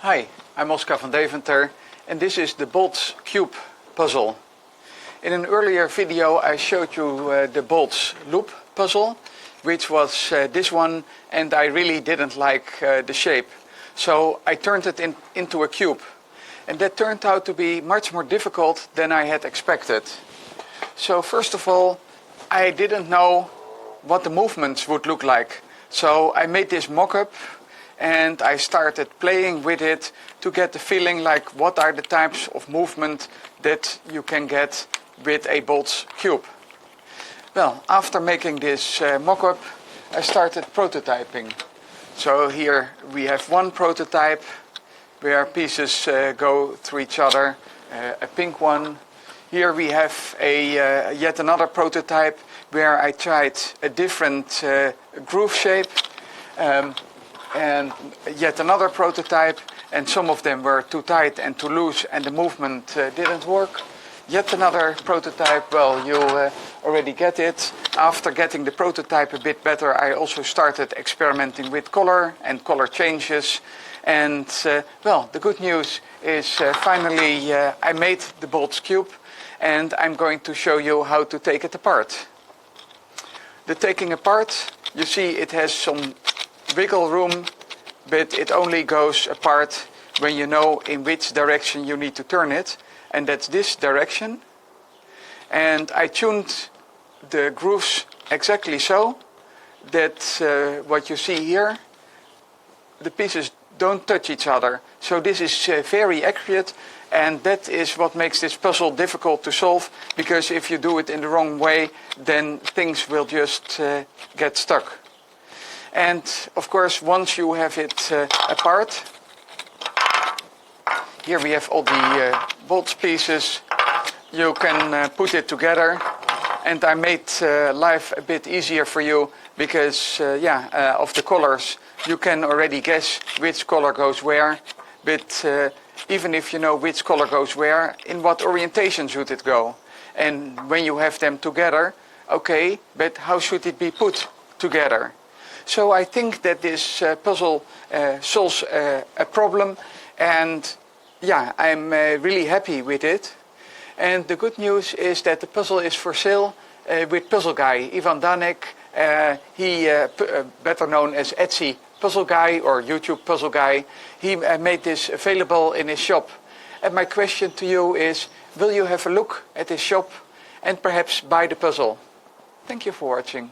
Hi, I'm Oscar van Deventer and this is the bolts cube puzzle. In an earlier video I showed you the bolts loop puzzle, which was this one, and I really didn't like the shape. So I turned it into a cube, and that turned out to be much more difficult than I had expected. So first of all, I didn't know what the movements would look like. So I made this mock-up and I started playing with it to get the feeling like what are the types of movement that you can get with a bolts cube. Well, after making this mock-up, I started prototyping. So here we have one prototype where pieces go through each other, a pink one. Here we have yet another prototype where I tried a different groove shape, and yet another prototype, and some of them were too tight and too loose and the movement didn't work. Yet another prototype, well, you already get it. After getting the prototype a bit better, I also started experimenting with color and color changes. And well, the good news is finally I made the bolts cube, and I'm going to show you how to take it apart. The taking apart, you see it has some wiggle room, but it only goes apart when you know in which direction you need to turn it, and that's this direction. And I tuned the grooves exactly so that what you see here, the pieces don't touch each other. So this is very accurate, and that is what makes this puzzle difficult to solve, because if you do it in the wrong way, then things will just get stuck. And of course, once you have it apart, here we have all the bolts pieces, you can put it together. And I made life a bit easier for you because of the colors. You can already guess which color goes where, but even if you know which color goes where, in what orientation should it go? And when you have them together, okay, but how should it be put together? So I think that this puzzle solves a problem, and yeah, I'm really happy with it. And the good news is that the puzzle is for sale with Puzzle Guy, Ivan Danek. He better known as Etsy Puzzle Guy or YouTube Puzzle Guy. He made this available in his shop. And my question to you is, will you have a look at his shop and perhaps buy the puzzle? Thank you for watching.